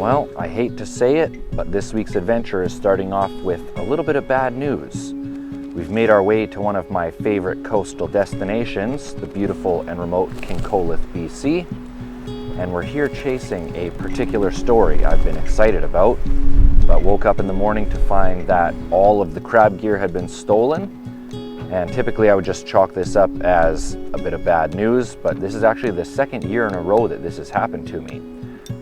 Well, I hate to say it, but this week's adventure is starting off with a little bit of bad news. We've made our way to one of my favorite coastal destinations, the beautiful and remote Kincolith, BC, and we're here chasing a particular story I've been excited about, but woke up in the morning to find that all of the crab gear had been stolen. And typically I would just chalk this up as a bit of bad news, but this is actually the second year in a row that this has happened to me.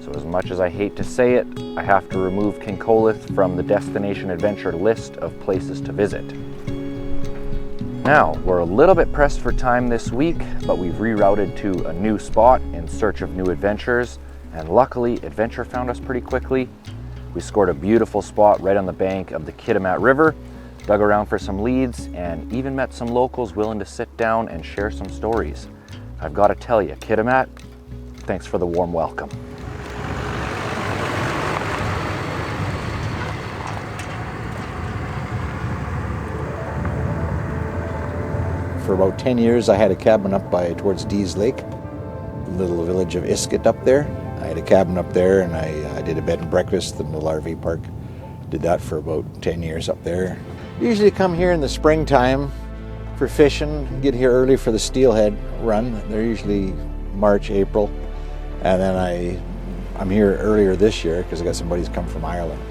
So as much as I hate to say it, I have to remove Kincolith from the destination adventure list of places to visit. Now, we're a little bit pressed for time this week, but we've rerouted to a new spot in search of new adventures, and luckily, adventure found us pretty quickly. We scored a beautiful spot right on the bank of the Kitimat River, dug around for some leads, and even met some locals willing to sit down and share some stories. I've got to tell you, Kitimat, thanks for the warm welcome. For about 10 years, I had a cabin up towards Dees Lake, little village of Iskut up there. I had a cabin up there, and I did a bed and breakfast in the RV park. Did that for about 10 years up there. Usually come here in the springtime for fishing, get here early for the steelhead run. They're usually March, April. And then I'm here earlier this year because I got some buddies come from Ireland.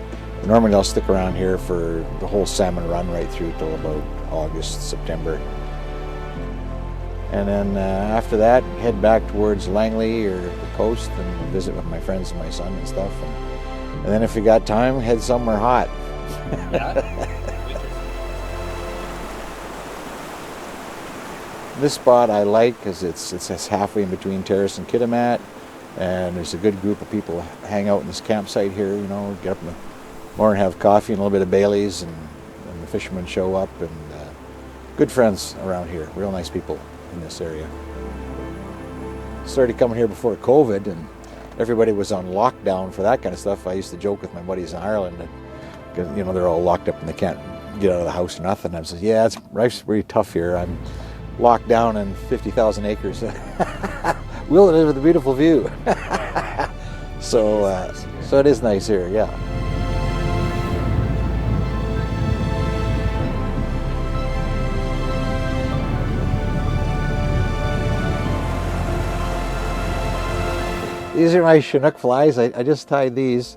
Normally I'll stick around here for the whole salmon run right through till about August, September. And then after that, head back towards Langley or the coast and visit with my friends and my son and stuff. And then if you got time, head somewhere hot. Yeah. This spot I like because it's halfway in between Terrace and Kitimat, and there's a good group of people hang out in this campsite here. You know, get up in the morning, have coffee and a little bit of Bailey's, and the fishermen show up, and good friends around here. Real nice people in this area. Started coming here before COVID, and everybody was on lockdown for that kind of stuff. I used to joke with my buddies in Ireland because they're all locked up and they can't get out of the house or nothing. I said, "Yeah, life's pretty tough here. I'm locked down in 50,000 acres. We'll live with a beautiful view." So it is nice here, yeah. These are my Chinook flies. I just tied these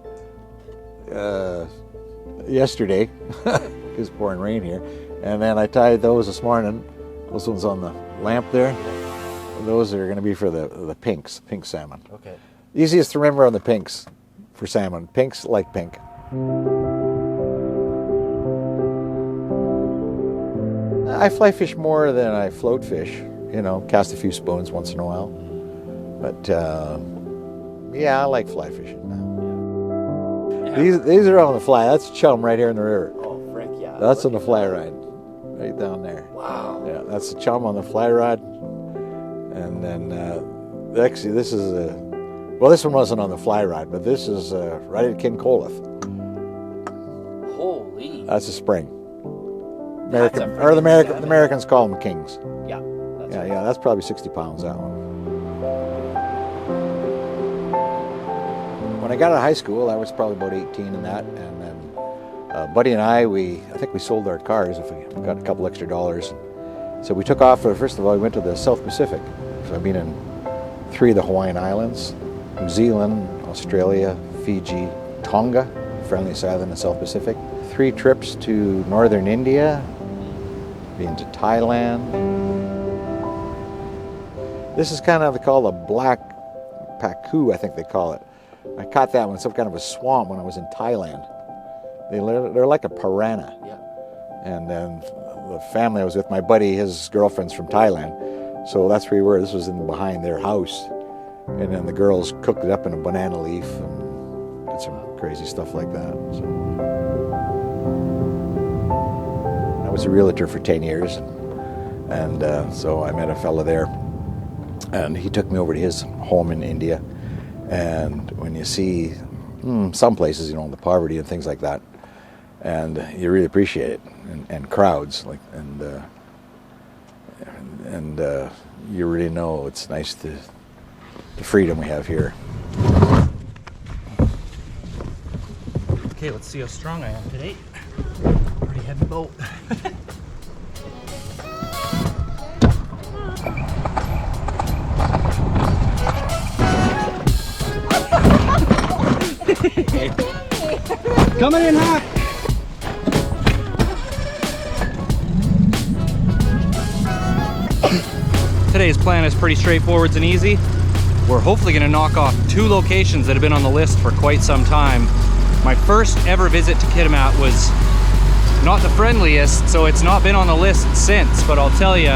yesterday. It's pouring rain here. And then I tied those this morning. Those ones on the lamp there. Those are going to be for the pink salmon. Okay. Easiest to remember on the pinks for salmon. Pinks like pink. I fly fish more than I float fish. Cast a few spoons once in a while. But yeah, I like fly fishing now. Yeah. These are on the fly. That's chum right here in the river. Oh, frick, yeah. That's on the fly rod, right down there. Wow. Yeah, that's the chum on the fly rod. And then, actually, this is this one wasn't on the fly rod, but this is right at Kincolith. Holy. That's a spring. That's the Americans call them kings. Yeah. Yeah, that's probably 60 pounds, that one. When I got out of high school, I was probably about 18 in that, and then Buddy and I think we sold our cars if we got a couple extra dollars. So we took off. First of all, we went to the South Pacific. So I've been in 3 of the Hawaiian Islands, New Zealand, Australia, Fiji, Tonga, friendliest island in the South Pacific. 3 trips to northern India, been to Thailand. This is kind of called a black pacu, I think they call it. I caught that one in some kind of a swamp when I was in Thailand. They're like a piranha. Yeah. And then the family I was with, my buddy, his girlfriend's from Thailand. So that's where we were. This was behind their house. And then the girls cooked it up in a banana leaf and did some crazy stuff like that. So I was a realtor for 10 years. And so I met a fella there. And he took me over to his home in India. And when you see some places, the poverty and things like that, and you really appreciate it, and crowds, and you really know it's nice the freedom we have here. Okay, let's see how strong I am today. Pretty heavy boat. Coming in hot. Today's plan is pretty straightforward and easy. We're hopefully going to knock off 2 locations that have been on the list for quite some time. My first ever visit to Kitimat was not the friendliest, so it's not been on the list since, but I'll tell you,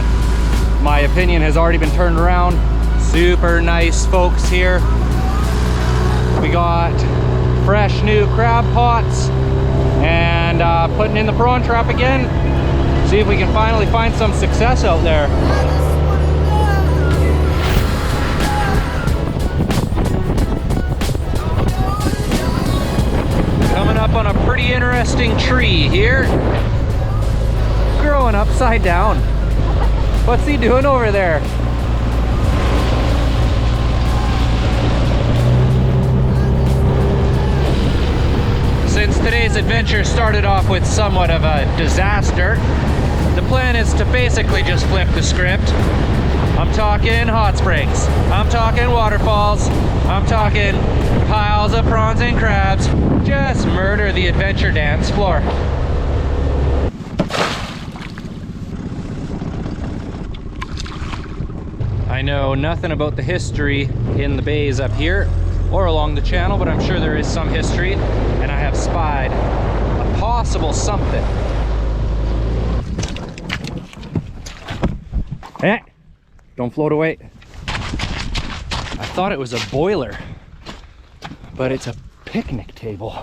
my opinion has already been turned around. Super nice folks here. We got fresh new crab pots and putting in the prawn trap again. See if we can finally find some success out there. Coming up on a pretty interesting tree here. Growing upside down. What's he doing over there? Since today's adventure started off with somewhat of a disaster, the plan is to basically just flip the script. I'm talking hot springs, I'm talking waterfalls, I'm talking piles of prawns and crabs. Just murder the adventure dance floor. I know nothing about the history in the bays up here or along the channel, but I'm sure there is some history, and I have spied a possible something. Eh, don't float away. I thought it was a boiler, but it's a picnic table.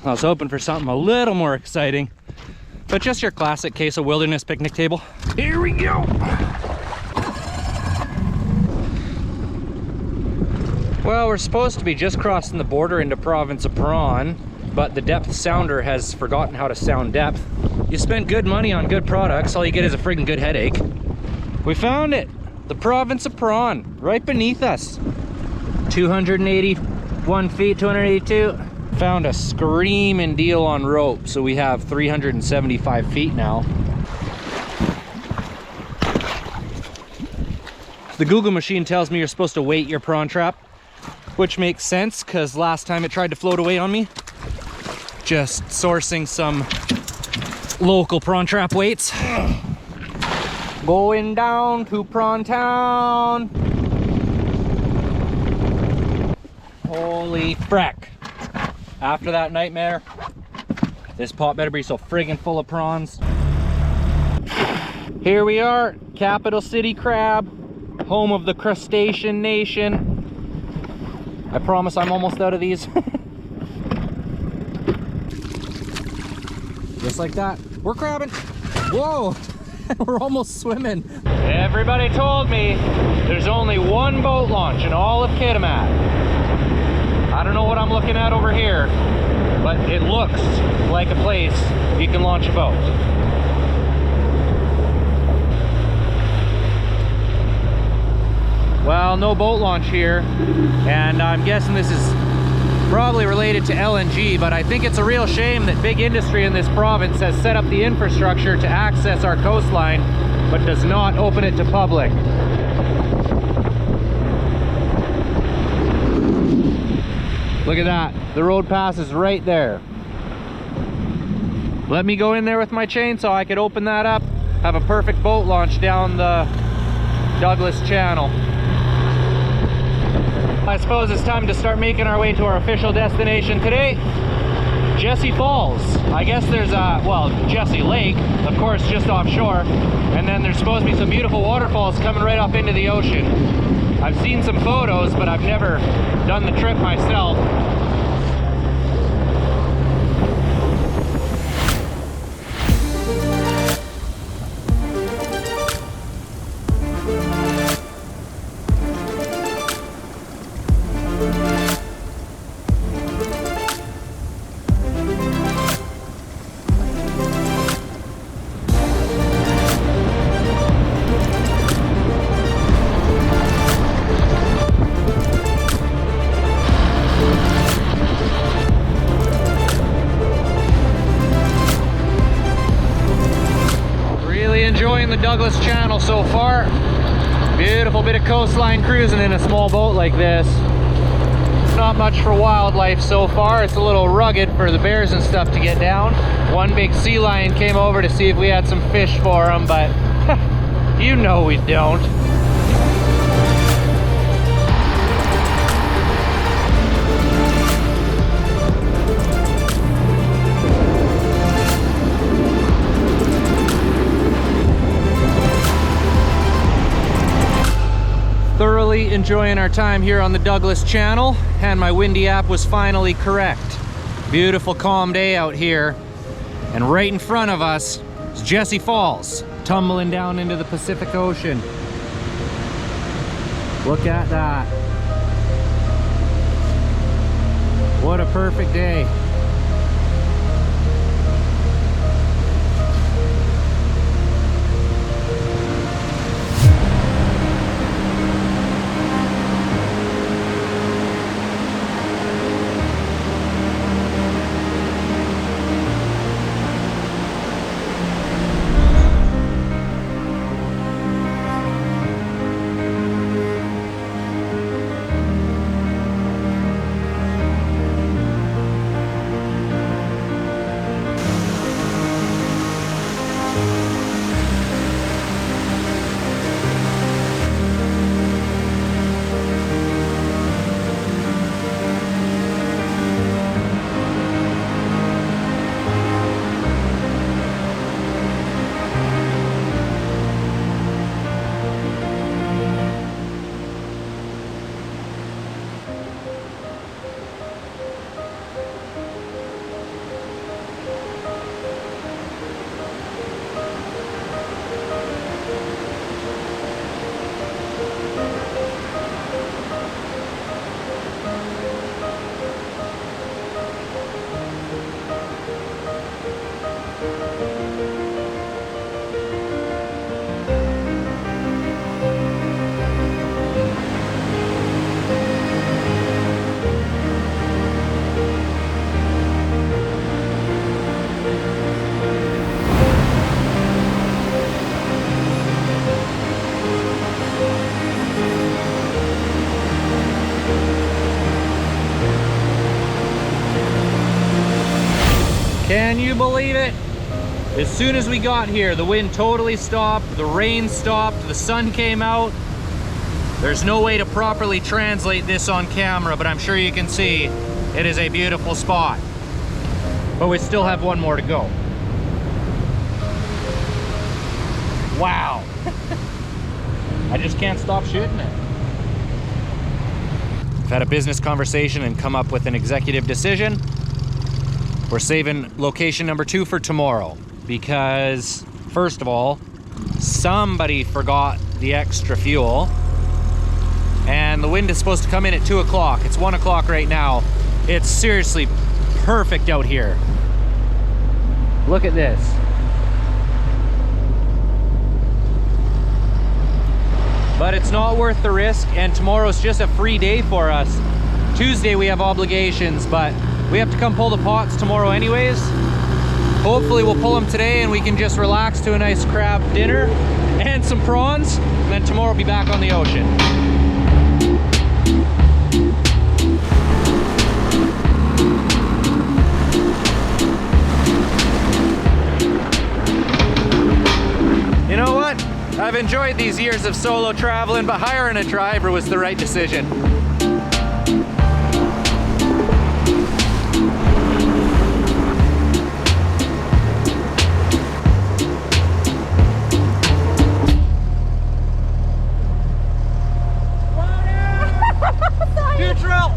I was hoping for something a little more exciting, but just your classic case of wilderness picnic table. Here we go. Well, we're supposed to be just crossing the border into province of prawn, but the depth sounder has forgotten how to sound depth. You spend good money on good products, all you get is a friggin' good headache. We found it. The province of prawn, right beneath us. 281 feet, 282. Found a screaming deal on rope, so we have 375 feet now. The Google machine tells me you're supposed to weight your prawn trap, which makes sense because last time it tried to float away on me. Just sourcing some local prawn trap weights. Going down to Prawn Town. Holy frack. After that nightmare, this pot better be so friggin' full of prawns. Here we are, capital city crab, home of the crustacean nation. I promise I'm almost out of these. Just like that, we're crabbing. Whoa, we're almost swimming. Everybody told me there's only one boat launch in all of Kitimat. I don't know what I'm looking at over here, but it looks like a place you can launch a boat. Well, no boat launch here, and I'm guessing this is probably related to LNG, but I think it's a real shame that big industry in this province has set up the infrastructure to access our coastline, but does not open it to public. Look at that, the road passes right there. Let me go in there with my chainsaw, I could open that up, have a perfect boat launch down the Douglas Channel. I suppose it's time to start making our way to our official destination today, Jessie Falls. I guess there's a, well, Jessie Lake, of course, just offshore, and then there's supposed to be some beautiful waterfalls coming right up into the ocean. I've seen some photos, but I've never done the trip myself. enjoying the Douglas Channel so far. Beautiful bit of coastline cruising in a small boat like this. Not much for wildlife so far. It's a little rugged for the bears and stuff to get down. One big sea lion came over to see if we had some fish for him, but you know we don't. Thoroughly enjoying our time here on the Douglas Channel, and my windy app was finally correct. Beautiful calm day out here, and right in front of us is Jessie Falls, tumbling down into the Pacific Ocean. Look at that. What a perfect day. Can you believe it? As soon as we got here, the wind totally stopped, the rain stopped, the sun came out. There's no way to properly translate this on camera, but I'm sure you can see it is a beautiful spot. But we still have one more to go. Wow. I just can't stop shooting it. I've had a business conversation and come up with an executive decision. We're saving location number 2 for tomorrow because, first of all, somebody forgot the extra fuel and the wind is supposed to come in at 2 o'clock. It's 1 o'clock right now. It's seriously perfect out here. Look at this. But it's not worth the risk, and tomorrow's just a free day for us. Tuesday we have obligations, but we have to come pull the pots tomorrow anyways. Hopefully we'll pull them today and we can just relax to a nice crab dinner and some prawns, and then tomorrow we'll be back on the ocean. You know what? I've enjoyed these years of solo traveling, but hiring a driver was the right decision. Neutral!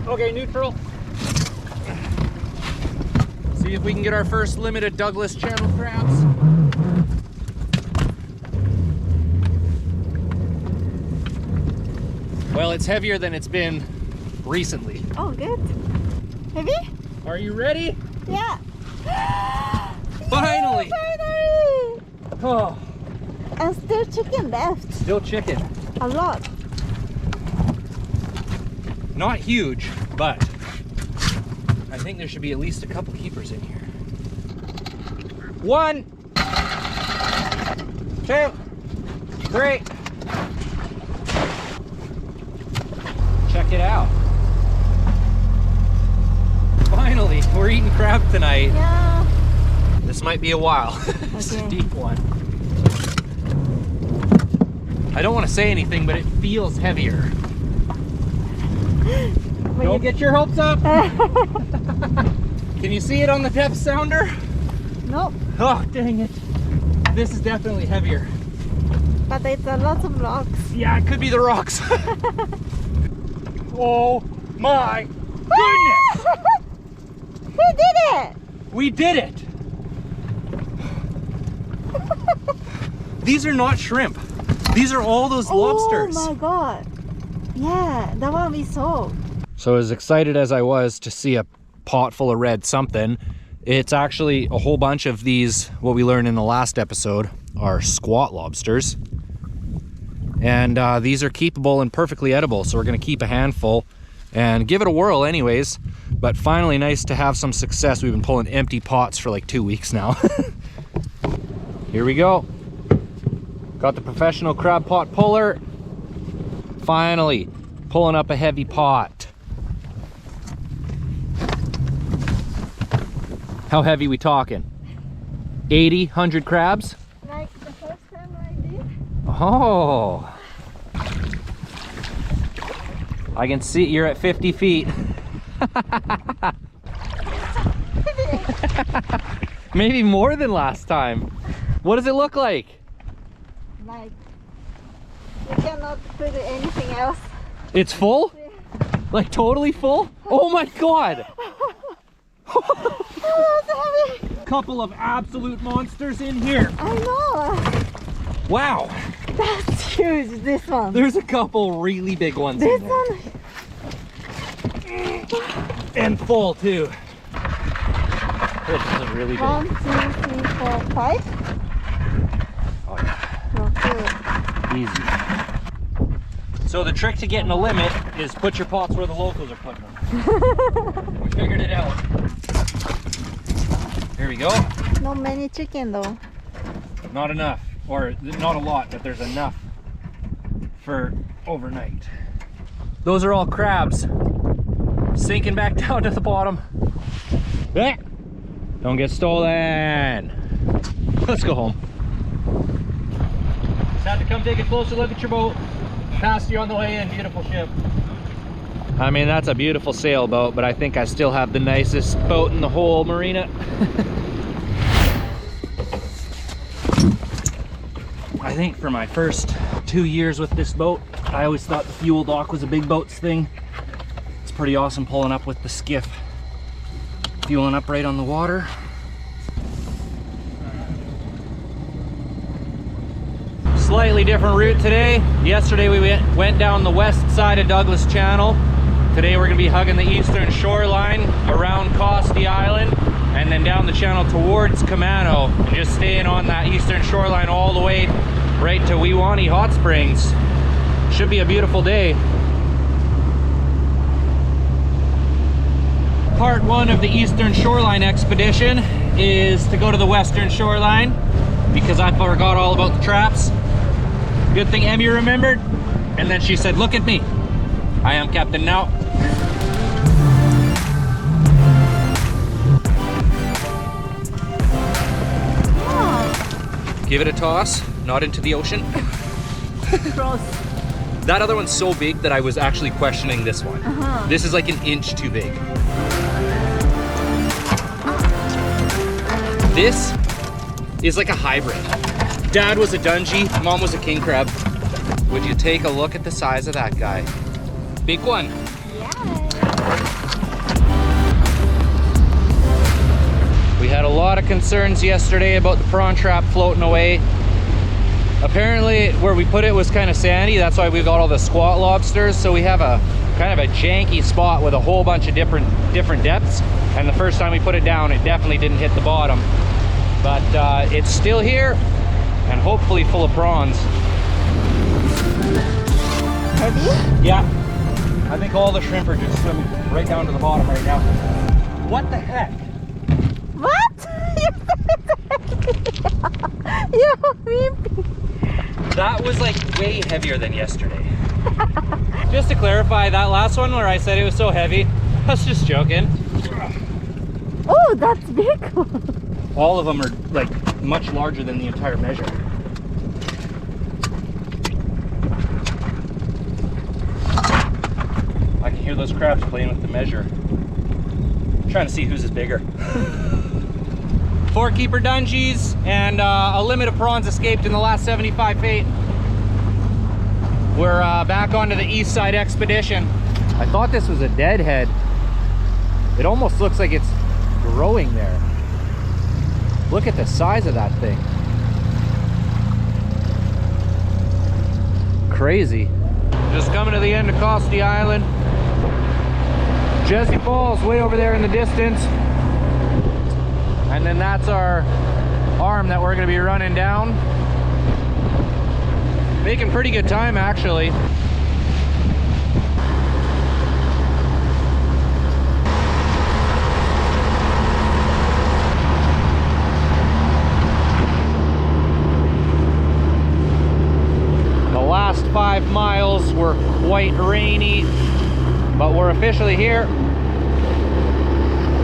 Okay, neutral. See if we can get our first limited Douglas Channel crabs. Well, it's heavier than it's been recently. Oh, good. Heavy? Are you ready? Yeah. Finally! Finally! Oh, And still chicken left. still chicken. A lot. Not huge, but I think there should be at least a couple keepers in here. 1, 2, 3. Check it out. Finally, we're eating crab tonight. Yeah. This might be a while. This is a deep one. I don't want to say anything, but it feels heavier. Don't get your hopes up. Can you see it on the depth sounder? Nope. Oh, dang it. This is definitely heavier. But it's a lot of rocks. Yeah, it could be the rocks. Oh my goodness! We did it! We did it! These are not shrimp. These are all those lobsters. Oh my god. Yeah, the one we saw. So as excited as I was to see a pot full of red something, it's actually a whole bunch of these, what we learned in the last episode, are squat lobsters. And these are keepable and perfectly edible, so we're gonna keep a handful and give it a whirl anyways. But finally, nice to have some success. We've been pulling empty pots for like 2 weeks now. Here we go. Got the professional crab pot puller. Finally, pulling up a heavy pot. How heavy we talking? 80, 100 crabs? Like the first time I did. Oh. I can see you're at 50 feet. Maybe more than last time. What does it look like? Like, you cannot put anything else. It's full? Yeah. Like totally full? Oh my god! Oh, that's heavy. Couple of absolute monsters in here. I know. Wow. That's huge, this one. There's a couple really big ones This in there. one. And full too. This is really big. 1, 2, 3, 4, 5. Oh yeah. Okay. Easy. So the trick to getting a limit is put your pots where the locals are putting them. We figured it out. Here we go. Not many chicken though. Not enough, or not a lot, but there's enough for overnight. Those are all crabs sinking back down to the bottom. Eh, don't get stolen. Let's go home. Just had to come take a closer look at your boat. Passed you on the way in, beautiful ship. I mean, that's a beautiful sailboat, but I think I still have the nicest boat in the whole marina. I think for my first 2 years with this boat, I always thought the fuel dock was a big boats thing. It's pretty awesome pulling up with the skiff. Fueling up right on the water. Slightly different route today. Yesterday we went down the west side of Douglas Channel. Today we're gonna be hugging the eastern shoreline around Costi Island and then down the channel towards Camano and just staying on that eastern shoreline all the way right to Waiwiani Hot Springs. Should be a beautiful day. Part 1 of the eastern shoreline expedition is to go to the western shoreline because I forgot all about the traps. Good thing Emmy remembered, and then she said, look at me. I am captain now. Oh, Give it a toss, not into the ocean. gross. That other one's so big that I was actually questioning this one. This is like an inch too big. This is like a hybrid. Dad was a Dungy, Mom was a king crab. Would you take a look at the size of that guy? Big one. Yeah. We had a lot of concerns yesterday about the prawn trap floating away. Apparently where we put it was kind of sandy, that's why we got all the squat lobsters. So we have a kind of a janky spot with a whole bunch of different depths. And the first time we put it down, it definitely didn't hit the bottom. But it's still here and hopefully full of prawns. Heavy? Yeah, I think all the shrimp are just swimming right down to the bottom right now. What the heck? What? You weeping. That was like way heavier than yesterday. Just to clarify, that last one where I said it was so heavy, I was just joking. Oh, that's big one. All of them are like much larger than the entire measure. I can hear those crabs playing with the measure. I'm trying to see whose is bigger. 4 keeper dungees and a limit of prawns escaped in the last 75 feet. We're back onto the east side expedition. I thought this was a deadhead. It almost looks like it's growing there. Look at the size of that thing. Crazy. Just coming to the end of Costi Island. Jesse Falls way over there in the distance. And then that's our arm that we're gonna be running down. Making pretty good time actually. The last 5 miles were quite rainy, but we're officially here.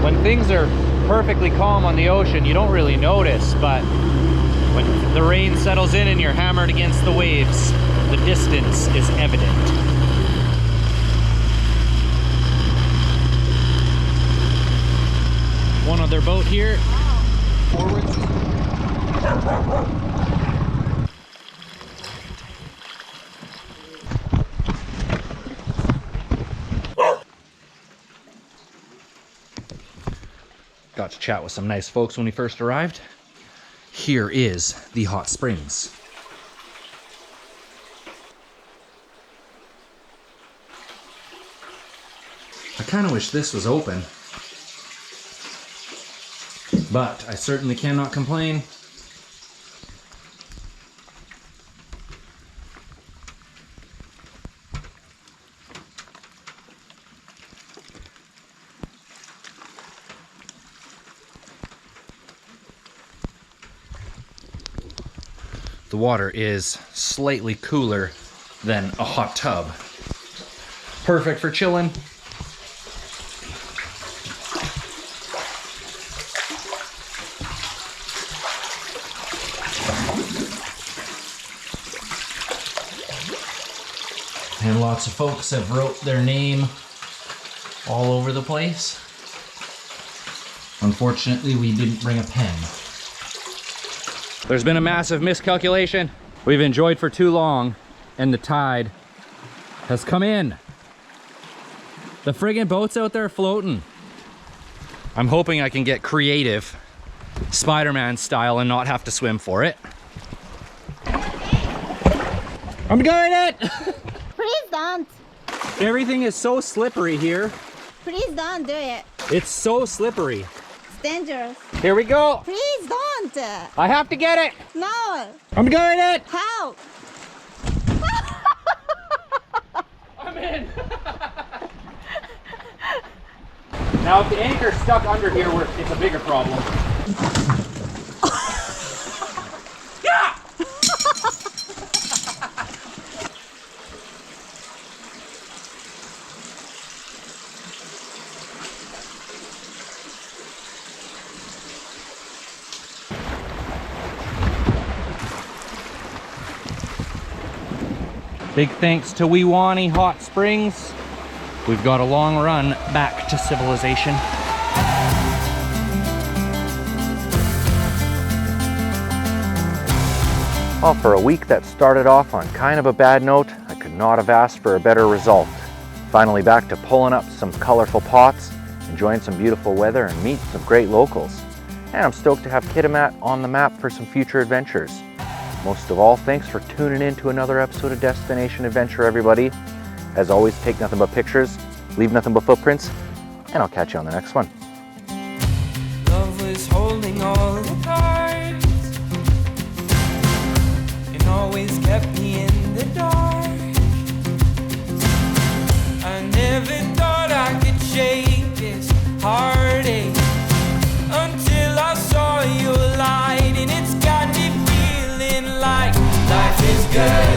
When things are perfectly calm on the ocean, you don't really notice, but when the rain settles in and you're hammered against the waves, the distance is evident. One other boat here. Forwards. Got to chat with some nice folks when we first arrived. Here is the hot springs. I kind of wish this was open, but I certainly cannot complain. The water is slightly cooler than a hot tub. Perfect for chilling. And lots of folks have wrote their name all over the place. Unfortunately, we didn't bring a pen. There's been a massive miscalculation. We've enjoyed for too long and the tide has come in. The friggin' boat's out there floating. I'm hoping I can get creative, Spider-Man style, and not have to swim for it. I'm doing it! Please don't. Everything is so slippery here. Please don't do it. It's so slippery. It's dangerous. Here we go. Please don't. I have to get it. No. I'm doing it. Help. I'm in. Now, if the anchor's stuck under here, it's a bigger problem. Yeah! Big thanks to Waiwiani Hot Springs. We've got a long run back to civilization. Well, for a week that started off on kind of a bad note, I could not have asked for a better result. Finally back to pulling up some colorful pots, enjoying some beautiful weather and meet some great locals. And I'm stoked to have Kitimat on the map for some future adventures. Most of all, thanks for tuning in to another episode of Destination Adventure, everybody. As always, take nothing but pictures, leave nothing but footprints, and I'll catch you on the next one. Love was holding all the cards and always kept me in the dark. I never thought I could shake this heartache. good.